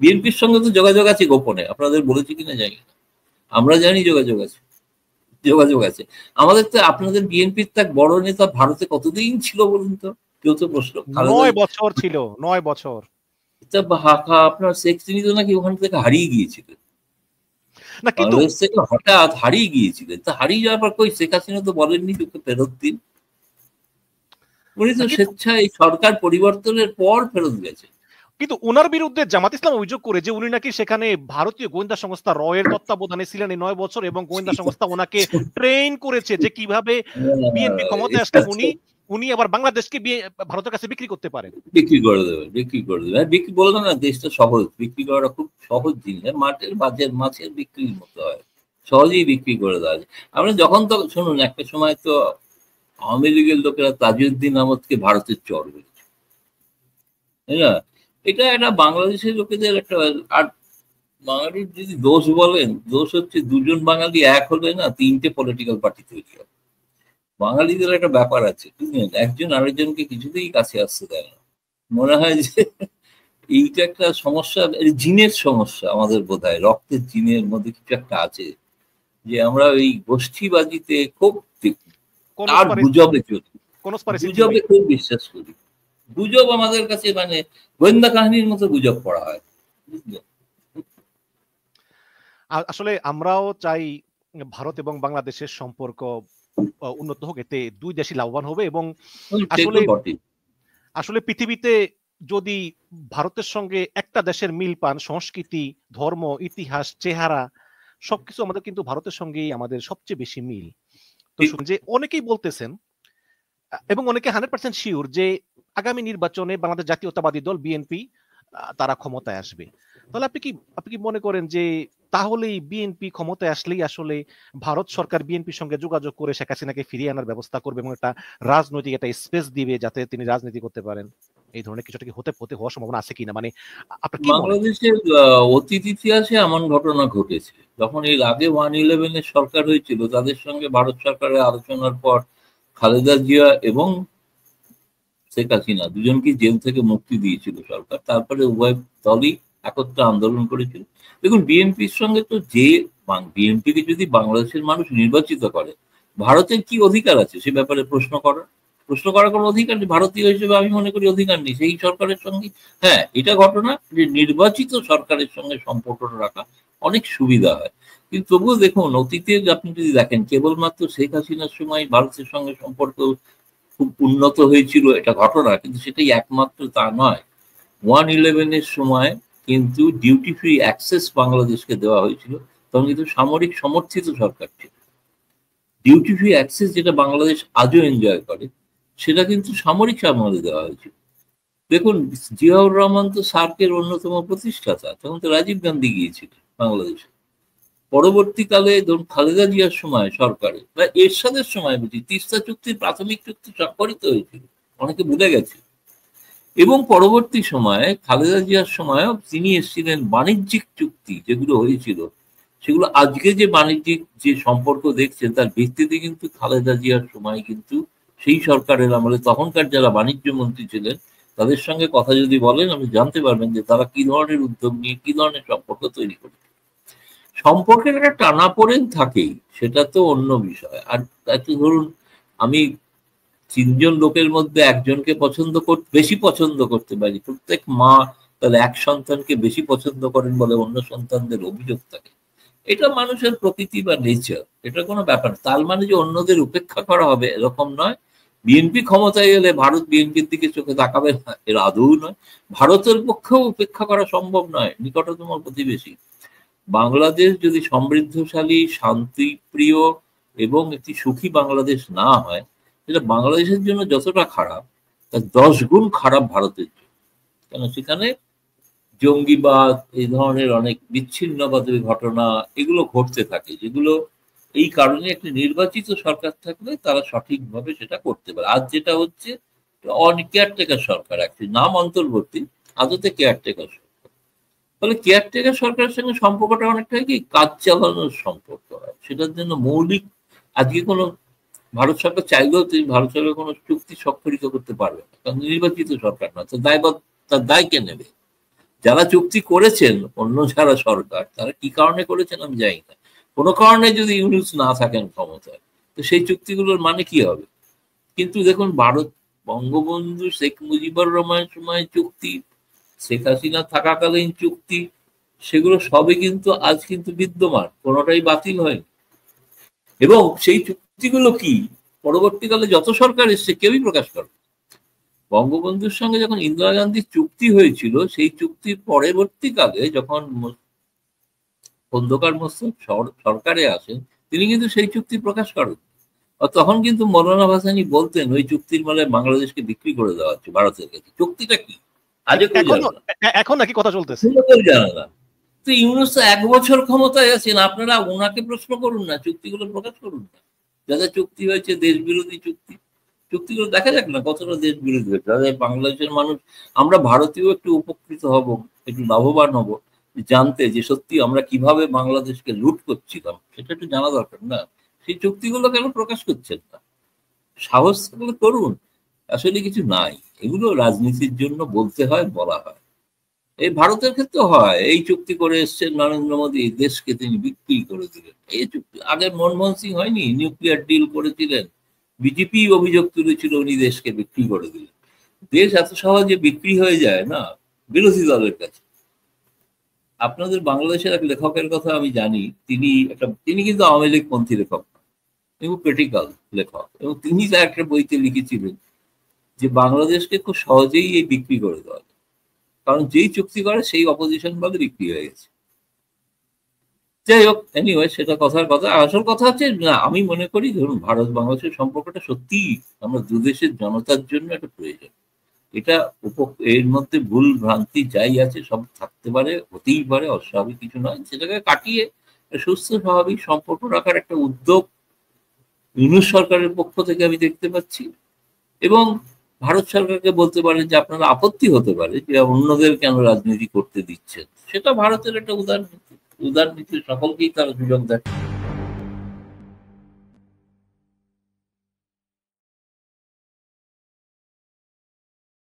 বিএনপির সঙ্গে তো যোগাযোগ আছে গোপনে, আপনাদের বলেছি কিনা জানি না, আমরা জানি যোগাযোগ আছে, যোগাযোগ আছে আমাদের। তো আপনাদের বিএনপির তো এক বড় নেতা ভারতে কতদিন ছিল বলুন তো, কেউ তো প্রশ্ন। 9 বছর ছিল, 9 বছর। আপনার শেখ হাসিনা তো নাকি ওখান থেকে হারিয়ে গিয়েছিলেন, না কিন্তু বাংলাদেশ থেকে হঠাৎ হারিয়ে গিয়েছিলেন। তো হারিয়ে যাওয়ার পর কই শেখ হাসিনা তো বলেননি তোকে ফেরত দিন, উনি তো স্বেচ্ছায় সরকার পরিবর্তনের পর ফেরত গেছে। কিন্তু ওনার বিরুদ্ধে জামাত ইসলাম অভিযোগ করে যে উনি নাকি সেখানে ভারতীয় গোয়েন্দা সংস্থা রয়ের তত্ত্বাবধানে ছিলেন এই 9 বছর, এবং গোয়েন্দা সংস্থা ওনাকে ট্রেন করেছে যে কিভাবে বিএনপি ক্ষমতায় আসলে উনি আবার বাংলাদেশকে ভারতের কাছে বিক্রি করতে পারেন, বিক্রি করে দেবে, বিক্রি করে দেবে। বিক্রি বললাম না, দেশটা সহজ, বিক্রি করাটা খুব সহজ জিনিস। মাছের বিক্রির মতো হয়, সহজেই বিক্রি করে দেওয়া যায়। আমরা যখন তো শুনুন, একটা সময় তো আওয়ামী লীগের লোকেরা তাজউদ্দিন আহমদকে ভারতের চর বলেছে, তাই না? এটা একটা বাংলাদেশের লোকেদের একটা। আর বাঙালির যদি দোষ বলেন, দোষ হচ্ছে দুজন বাঙালি এক হলে না 3টে পলিটিক্যাল পার্টি তৈরি হয়। বাঙালিদের একটা ব্যাপার আছে, বুঝলেন, একজন আরেকজনকে কিছুতেই কাছে আসতে দেয় না। মনে হয় যে এইটা একটা সমস্যা, জিনের সমস্যা আমাদের, বোধ হয় রক্তের জিনের মধ্যে কিছু একটা আছে, যে আমরা এই গোষ্ঠীবাজিতে খুব আর গুজবে চলি, গুজবে খুব বিশ্বাস করি। গুজব আমাদের কাছে মানে গোয়েন্দা কাহিনীর মতো গুজব পড়া হয়, বুঝলেন। আসলে আমরাও চাই ভারত এবং বাংলাদেশের সম্পর্ক উন্নত হোক, এতে দুই দেশই লাভবান হবে। এবং আসলে পৃথিবীতে যদি ভারতের সঙ্গে একটা দেশের মিল পান, সংস্কৃতি, ধর্ম, ইতিহাস, চেহারা সবকিছু আমাদের কিন্তু ভারতের সঙ্গেই আমাদের সবচেয়ে বেশি মিল। তো যে অনেকেই বলতেছেন এবং অনেকে 100% শিওর যে আগামী নির্বাচনে বাংলাদেশ জাতীয়তাবাদী দল বিএনপি তারা ক্ষমতায় আসবে। তাহলে আপনি কি মনে করেন যে তাহলেই বিএনপি ক্ষমতায় আসলেই আসলে ভারত সরকার বিএনপির সঙ্গে যোগাযোগ করে শেখ হাসিনাকে ফিরিয়ে আনার ব্যবস্থা করবে এবং একটা রাজনৈতিক একটা স্পেস দিবে যাতে তিনি রাজনীতি করতে পারেন? এই ধরনের কিছুটা কি হতে হওয়ার সম্ভাবনা আছে কিনা? মানে বাংলাদেশের অতীত ইতিহাসে এমন ঘটনা ঘটেছে, যখন এর আগে 111-এর সরকার হয়েছিল, তাদের সঙ্গে ভারত সরকারের আলোচনার পর খালেদা জিয়া এবং শেখ হাসিনা দুজনকে জেল থেকে মুক্তি দিয়েছিল সরকার। তারপরে উভয় দলই একত্রে আন্দোলন করেছিল। দেখুন, বিএনপির সঙ্গে তো বিএনপিকে যদি বাংলাদেশের মানুষ নির্বাচিত করে, ভারতের কি অধিকার আছে সে ব্যাপারে প্রশ্ন করার কোনো অধিকার নেই। ভারতীয় হিসেবে আমি মনে করি অধিকার নেই সেই সরকারের সঙ্গে। হ্যাঁ, এটা ঘটনা যে নির্বাচিত সরকারের সঙ্গে সম্পর্ক রাখা অনেক সুবিধা হয়, কিন্তু তবুও দেখুন, অতীতে আপনি যদি দেখেন, কেবলমাত্র শেখ হাসিনার সময় ভারতের সঙ্গে সম্পর্ক খুব উন্নত হয়েছিল, এটা ঘটনা, কিন্তু সেটাই একমাত্র তা নয়। 111-এর সময় কিন্তু ডিউটি ফ্রি অ্যাক্সেস বাংলাদেশকে দেওয়া হয়েছিল, তখন কিন্তু সামরিক সমর্থিত সরকার ছিল। ডিউটি ফ্রি অ্যাক্সেস যেটা বাংলাদেশ আজও এনজয় করে, সেটা কিন্তু সামরিক আমলে দেওয়া হয়েছিল। দেখুন, জিয়াউর রহমান তো সার্কের অন্যতম প্রতিষ্ঠাতা, তখন তো রাজীব গান্ধী গিয়েছিল বাংলাদেশে। পরবর্তীকালে ধরুন খালেদা জিয়ার সময় সরকারে বা এরশাদের সময় বুঝি তিস্তা চুক্তির প্রাথমিক চুক্তি স্বাক্ষরিত হয়েছিল, অনেকে ভুলে গেছে। এবং পরবর্তী সময়ে খালেদা জিয়ার সময়ও তিনি এসেছিলেন, বাণিজ্যিক চুক্তি যেগুলো হয়েছিল সেগুলো আজকে যে বাণিজ্যিক যে সম্পর্ক দেখছেন তার ভিত্তিতে কিন্তু খালেদা জিয়ার সময় কিন্তু সেই সরকারের আমলে তখনকার যারা বাণিজ্য মন্ত্রী ছিলেন তাদের সঙ্গে কথা যদি বলেন, আপনি জানতে পারবেন যে তারা কি ধরনের উদ্যোগ নিয়ে কি ধরনের সম্পর্ক তৈরি করেছে। সম্পর্কের একটা টানাপোড়েন থাকেই, সেটা তো অন্য বিষয়। আর ধরুন, আমি 3জন লোকের মধ্যে একজনকে বেশি পছন্দ করতে পারি, প্রত্যেক মা তার এক সন্তানকে বেশি পছন্দ করেন বলে অন্য সন্তানদের অভিযোগ থাকে। এটা মানুষের প্রকৃতি বা নেচার, এটা কোনো ব্যাপার। তার মানে যে অন্যদের উপেক্ষা করা হবে এরকম নয়। বিএনপি ক্ষমতায় এলে ভারত বিএনপির দিকে চোখে তাকাবে না, এর আদৌ নয়। ভারতের পক্ষেও উপেক্ষা করা সম্ভব নয়, নিকটতম প্রতিবেশী। বাংলাদেশ যদি সমৃদ্ধশালী, শান্তিপ্রিয় এবং একটি সুখী বাংলাদেশ না হয়, সেটা বাংলাদেশের জন্য যতটা খারাপ তার 10 গুণ খারাপ ভারতের জন্য। কেন, সেখানে জঙ্গিবাদ, এই ধরনের অনেক বিচ্ছিন্নবাদের ঘটনা এগুলো ঘটতে থাকে, যেগুলো এই কারণে একটি নির্বাচিত সরকার থাকলে তারা সঠিকভাবে সেটা করতে পারে। আজ যেটা হচ্ছে কেয়ারটেকার সরকার, একটি নাম অন্তর্বর্তী, আদতে কেয়ারটেকার সরকার। ফলে কেয়ারটেকার সরকারের সঙ্গে সম্পর্কটা অনেকটাই কি কাজ চালানোর সম্পর্ক হয়। সেটার জন্য মৌলিক আজকে কোনো ভারত সরকার চাইলেও তিনি ভারত সরকার কোনো চুক্তি স্বাক্ষরিত করতে পারবে না, কারণ নির্বাচিত সরকার না। তো তার দায় কে নেবে? যারা চুক্তি করেছেন অন্য যারা সরকার, তারা কি কারণে করেছেন আমি জানি না। কোনো কারণে যদি ইউনূস না থাকেন ক্ষমতায়, তো সেই চুক্তিগুলোর মানে কি হবে? কিন্তু দেখুন, ভারত বঙ্গবন্ধু শেখ মুজিবুর রহমানের সময় চুক্তি, শেখ হাসিনা থাকাকালীন চুক্তি, সেগুলো সবই কিন্তু আজ কিন্তু বিদ্যমান, কোনোটাই বাতিল হয়নি। এবং সেই চুক্তিগুলো কি পরবর্তীকালে যত সরকার এসছে কেউই প্রকাশ করে। বঙ্গবন্ধুর সঙ্গে যখন ইন্দিরা গান্ধীর চুক্তি হয়েছিল, সেই চুক্তির পরবর্তীকালে যখন খন্দকার মোস্তফা সরকারে আসেন, তিনি কিন্তু সেই চুক্তি প্রকাশ করেন। আর তখন কিন্তু মৌলানা ভাসানী বলতেন ওই চুক্তির মানে বাংলাদেশকে বিক্রি করে দেওয়া হচ্ছে ভারতের কাছে। চুক্তিটা কি আজও কেউ জানে না, এখন নাকি কথা চলতেছে, কেউ জানে না। তো ইউনূস 1 বছর ক্ষমতায় আছেন, আপনারা ওনাকে প্রশ্ন করুন না, চুক্তিগুলো প্রকাশ করুন না। যাদের চুক্তি হয়েছে দেশ বিরোধী চুক্তি, চুক্তিগুলো দেখা যাক না কতটা দেশ বিরোধী হয়েছে। তাদের বাংলাদেশের মানুষ, আমরা ভারতীয় একটু উপকৃত হব, একটু লাভবান হব, জানতে যে সত্যি আমরা কিভাবে বাংলাদেশকে লুট করছিলাম, সেটা একটু জানা দরকার না? সেই চুক্তিগুলো কেন প্রকাশ করছেন না? সাহস থাকলে করুন। আসলে কিছু নাই, এগুলো রাজনীতির জন্য বলতে হয়, বলা হয়। এই ভারতের ক্ষেত্রে হয়, এই চুক্তি করে এসছেন নরেন্দ্র মোদী, দেশকে তিনি বিক্রি করে দিলেন। এই চুক্তি আগে মনমোহন সিং হয়নি, নিউক্লিয়ার ডিল করেছিলেন, বিজেপি অভিযোগ তুলেছিল উনি দেশকে বিক্রি করে দিলেন। দেশ এত সহজে বিক্রি হয়ে যায় না বিরোধী দলের কাছে। আপনাদের বাংলাদেশের এক লেখকের কথা আমি জানি, তিনি কিন্তু আওয়ামী লীগ পন্থী লেখক, এবং ক্রিটিক্যাল লেখক, এবং তিনি তার একটা বইতে লিখেছিলেন যে বাংলাদেশকে খুব সহজেই এই বিক্রি করে দেওয়া যায়, কারণ যেই চুক্তি করে সেই অপোজিশন বলে বিক্রি হয়ে গেছে। যাই হোক, এনিওয়ে, সেটা কথার কথা। আসল কথা হচ্ছে না, আমি মনে করি ধরুন ভারত বাংলাদেশের সম্পর্কটা সত্যি আমরা দুদেশের জনতার জন্য একটা প্রয়োজন। এটা এর মধ্যে ভুল ভ্রান্তি যাই আছে সব থাকতে পারে, হতেই পারে, অস্বাভাবিক কিছু নয়। সেটাকে কাটিয়ে সুস্থ স্বাভাবিক সম্পর্ক রাখার একটা উদ্যোগ ইউনূস সরকারের পক্ষ থেকে আমি দেখতে পাচ্ছি। এবং ভারত সরকারকে বলতে পারেন যে আপনারা আপত্তি হতে পারে যে অন্যদের কেন রাজনীতি করতে দিচ্ছেন, সেটা ভারতের একটা উদারনীতি, সকলকেই তারা সুযোগ দেয়।